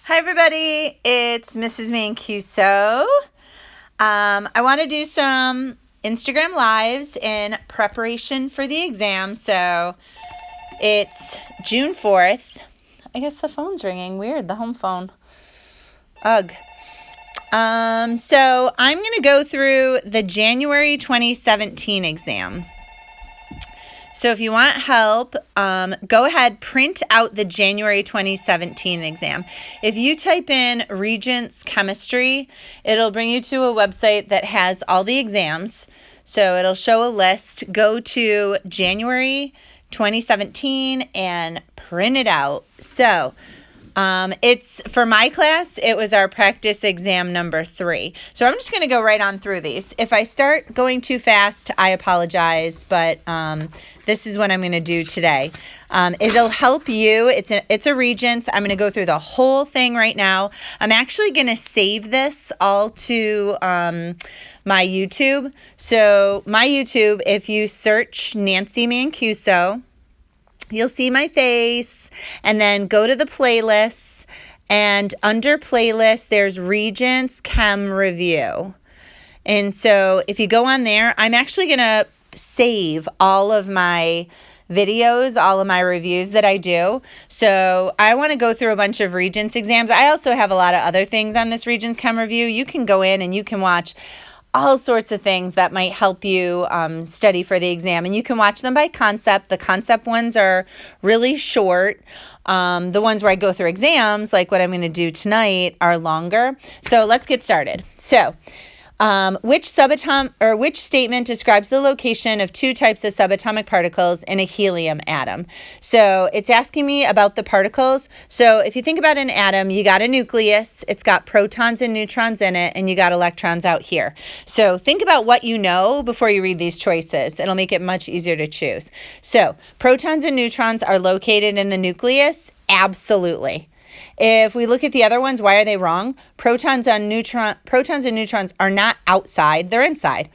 Hi everybody, it's Mrs. Mancuso. I want to do some Instagram lives in preparation for the exam. So it's June 4th. I guess the phone's ringing. Weird, the home phone. Ugh. So I'm going to go through the January 2017 exam. So if you want help, go ahead, print out the January 2017 exam. If you type in Regents Chemistry, it'll bring you to a website that has all the exams. So it'll show a list. Go to January 2017 and print it out. So it's for my class, it was our practice exam number 3. So I'm just going to go right on through these. If I start going too fast, I apologize, but this is what I'm going to do today. It'll help you. It's a Regents. I'm going to go through the whole thing right now. I'm actually going to save this all to my YouTube. So my YouTube, if you search Nancy Mancuso, you'll see my face, and then go to the playlists, and under playlist, there's Regents Chem Review. And so if you go on there, I'm actually going to save all of my videos, all of my reviews that I do. So I want to go through a bunch of Regents exams. I also have a lot of other things on this Regents Chem Review. You can go in and you can watch all sorts of things that might help you study for the exam. And you can watch them by concept. The concept ones are really short. The ones where I go through exams, like what I'm going to do tonight, are longer. So let's get started. So which statement describes the location of 2 types of subatomic particles in a helium atom? So it's asking me about the particles. So if you think about an atom, you got a nucleus, it's got protons and neutrons in it, and you got electrons out here. So think about what you know before you read these choices. It'll make it much easier to choose. So protons and neutrons are located in the nucleus? Absolutely. If we look at the other ones, why are they wrong? Protons and neutrons are not outside, they're inside.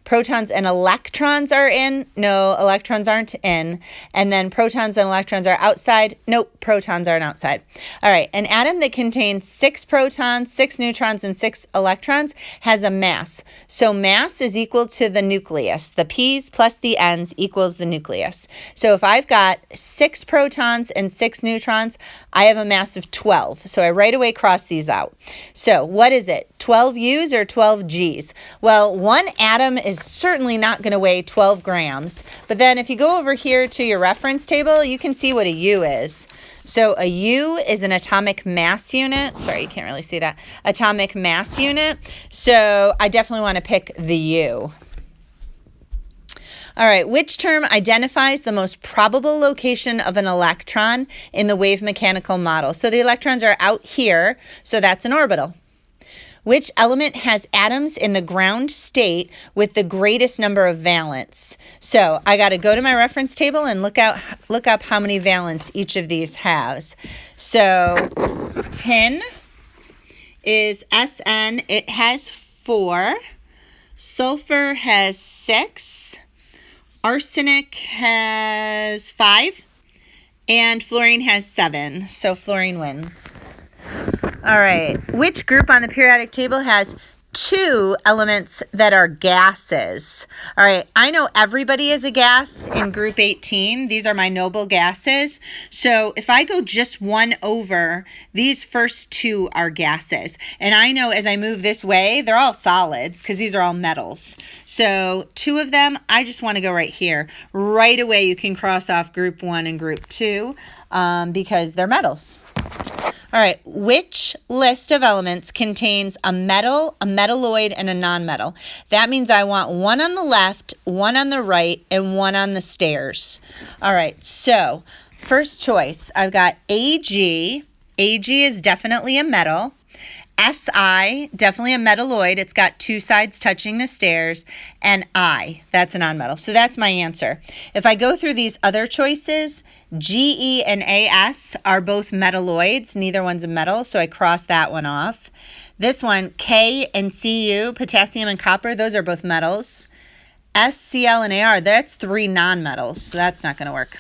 Protons and electrons are in. No, electrons aren't in. And then protons and electrons are outside. Nope, protons aren't outside. All right, an atom that contains 6 protons, 6 neutrons, and 6 electrons has a mass. So mass is equal to the nucleus. The P's plus the N's equals the nucleus. So if I've got 6 protons and 6 neutrons, I have a mass of 12. So I right away cross these out. So what is it? 12 U's or 12 G's? Well, one atom is certainly not going to weigh 12 grams. But then if you go over here to your reference table, you can see what a U is. So a U is an atomic mass unit. Sorry, you can't really see that. Atomic mass unit. So I definitely want to pick the U. All right, which term identifies the most probable location of an electron in the wave mechanical model? So the electrons are out here, so that's an orbital. Which element has atoms in the ground state with the greatest number of valence? So I got to go to my reference table and look up how many valence each of these has. So tin is SN. It has 4. Sulfur has 6. Arsenic has 5. And fluorine has 7. So fluorine wins. All right, which group on the periodic table has 2 elements that are gases? All right, I know everybody is a gas in group 18. These are my noble gases. So if I go just 1 over, these first 2 are gases. And I know as I move this way, they're all solids because these are all metals. So 2 of them, I just want to go right here. Right away, you can cross off group 1 and group 2 because they're metals. All right, which list of elements contains a metal, a metalloid, and a nonmetal? That means I want 1 on the left, 1 on the right, and 1 on the stairs. All right, so first choice, I've got AG. AG is definitely a metal. SI, definitely a metalloid. It's got 2 sides touching the stairs. And I, that's a nonmetal. So that's my answer. If I go through these other choices, GE and AS are both metalloids. Neither one's a metal, so I cross that one off. This one, K and Cu, potassium and copper, those are both metals. SCl and AR, that's 3 nonmetals, so that's not going to work.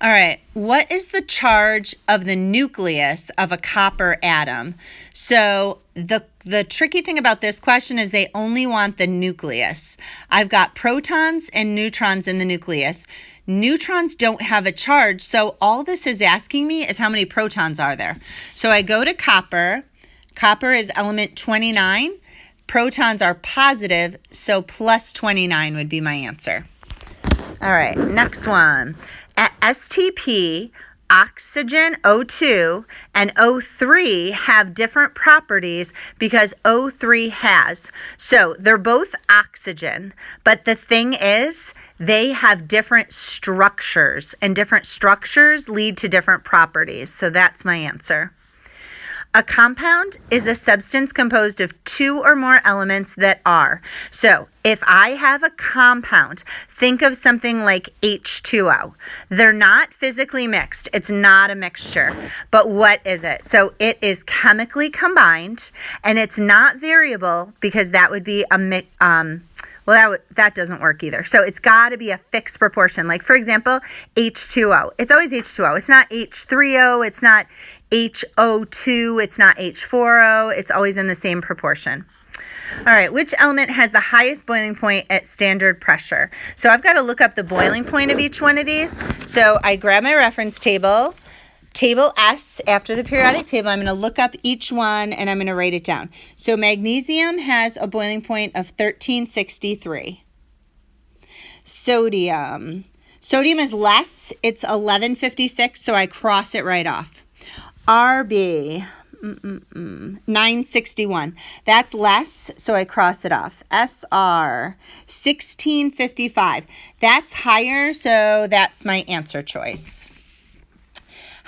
All right, what is the charge of the nucleus of a copper atom? So the tricky thing about this question is they only want the nucleus. I've got protons and neutrons in the nucleus. Neutrons don't have a charge, so all this is asking me is how many protons are there. So I go to copper. Copper is element 29. Protons are positive, so plus 29 would be my answer. All right, next one. At STP, oxygen O2 and O3 have different properties because O3 has. So they're both oxygen, but the thing is they have different structures, and different structures lead to different properties. So that's my answer. A compound is a substance composed of two or more elements that are. So if I have a compound, think of something like H2O. They're not physically mixed. It's not a mixture. But what is it? So it is chemically combined, and it's not variable because that would be that doesn't work either. So it's got to be a fixed proportion. Like, for example, H2O. It's always H2O. It's not H3O. It's not HO2. It's not H4O. It's always in the same proportion. All right, which element has the highest boiling point at standard pressure? So I've got to look up the boiling point of each one of these. So I grab my reference table. Table S, after the periodic table, I'm going to look up each one and I'm going to write it down. So magnesium has a boiling point of 1363. Sodium is less. It's 1156, so I cross it right off. RB, 961. That's less, so I cross it off. SR, 1655. That's higher, so that's my answer choice.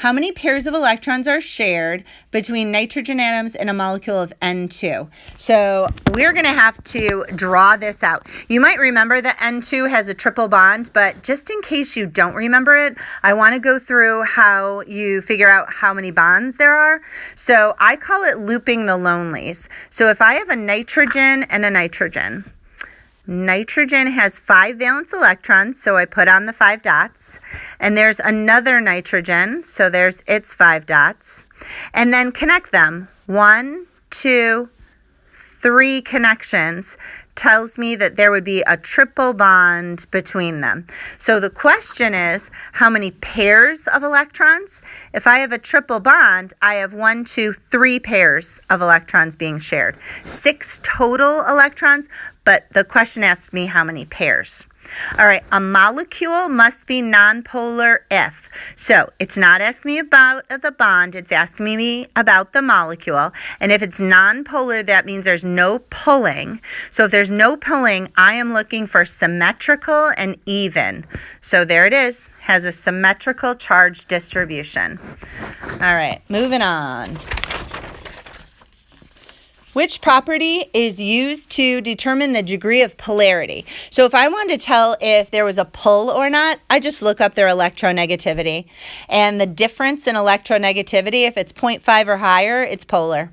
How many pairs of electrons are shared between nitrogen atoms in a molecule of N2? So we're going to have to draw this out. You might remember that N2 has a triple bond, but just in case you don't remember it, I want to go through how you figure out how many bonds there are. So I call it looping the lonelies. So if I have a nitrogen and a nitrogen, nitrogen has 5 valence electrons, so I put on the 5 dots. And there's another nitrogen, so there's its 5 dots. And then connect them. 1, 2, 3 connections tells me that there would be a triple bond between them. So the question is, how many pairs of electrons? If I have a triple bond, I have 1, 2, 3 pairs of electrons being shared. 6 total electrons, but the question asks me how many pairs. All right, a molecule must be nonpolar if. So it's not asking me about the bond, it's asking me about the molecule. And if it's nonpolar, that means there's no pulling. So if there's no pulling, I am looking for symmetrical and even. So there it is, has a symmetrical charge distribution. All right, moving on. Which property is used to determine the degree of polarity? So if I wanted to tell if there was a pull or not, I just look up their electronegativity. And the difference in electronegativity, if it's 0.5 or higher, it's polar.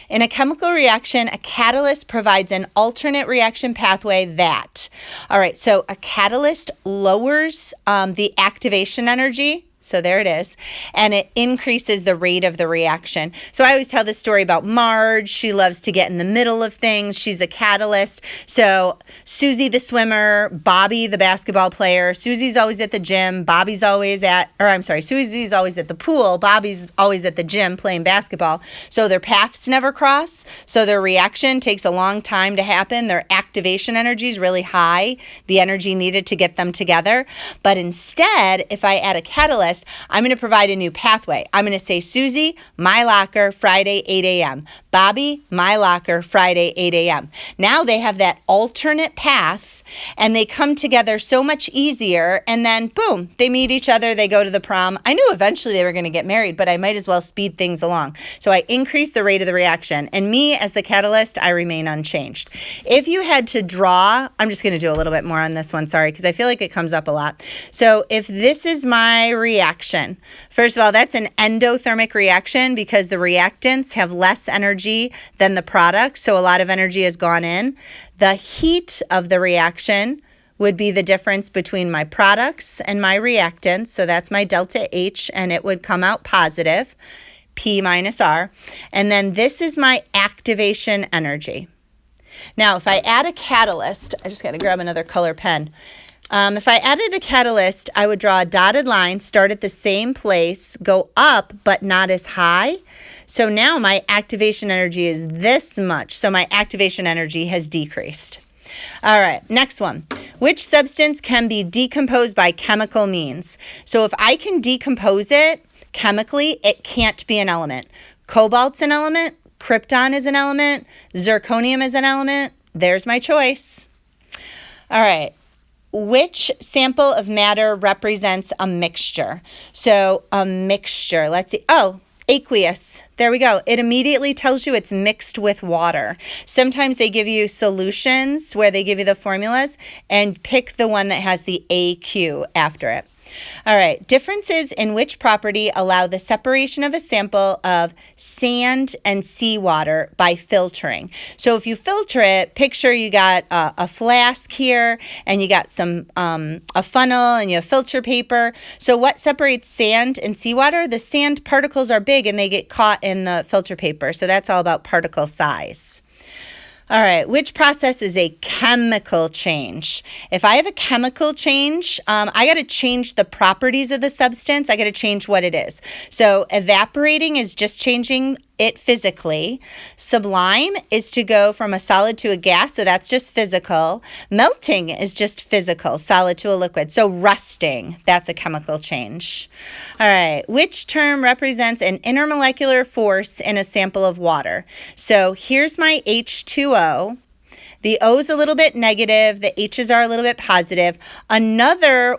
In a chemical reaction, a catalyst provides an alternate reaction pathway that. All right, so a catalyst lowers the activation energy. So there it is. And it increases the rate of the reaction. So I always tell this story about Marge. She loves to get in the middle of things. She's a catalyst. So Susie the swimmer, Bobby the basketball player. Susie's always at the gym. Susie's always at the pool. Bobby's always at the gym playing basketball. So their paths never cross. So their reaction takes a long time to happen. Their activation energy is really high, the energy needed to get them together. But instead, if I add a catalyst, I'm going to provide a new pathway. I'm going to say, Susie, my locker, Friday, 8 a.m. Bobby, my locker, Friday, 8 a.m. Now they have that alternate path, and they come together so much easier, and then, boom, they meet each other, they go to the prom. I knew eventually they were going to get married, but I might as well speed things along. So I increase the rate of the reaction, and me, as the catalyst, I remain unchanged. If you had to draw, I'm just going to do a little bit more on this one, sorry, because I feel like it comes up a lot. So if this is my reaction, first of all, that's an endothermic reaction because the reactants have less energy than the product, so a lot of energy has gone in. The heat of the reaction would be the difference between my products and my reactants. So that's my delta H, and it would come out positive, P minus R. And then this is my activation energy. Now, if I add a catalyst, I just got to grab another color pen. If I added a catalyst, I would draw a dotted line, start at the same place, go up, but not as high. So now my activation energy is this much. So my activation energy has decreased. All right, next one. Which substance can be decomposed by chemical means? So if I can decompose it chemically, it can't be an element. Cobalt's an element. Krypton is an element. Zirconium is an element. There's my choice. All right. Which sample of matter represents a mixture? So a mixture, let's see. Oh, aqueous. There we go. It immediately tells you it's mixed with water. Sometimes they give you solutions where they give you the formulas, and pick the one that has the AQ after it. All right, differences in which property allow the separation of a sample of sand and seawater by filtering. So if you filter it, picture you got a flask here, and you got some a funnel, and you have filter paper. So what separates sand and seawater? The sand particles are big, and they get caught in the filter paper. So that's all about particle size. All right, which process is a chemical change? If I have a chemical change, I got to change the properties of the substance. I got to change what it is. So evaporating is just changing it physically. Sublime is to go from a solid to a gas, so that's just physical. Melting is just physical, solid to a liquid. So rusting, that's a chemical change. All right, which term represents an intermolecular force in a sample of water? So here's my H2O. The O is a little bit negative, the H's are a little bit positive. Another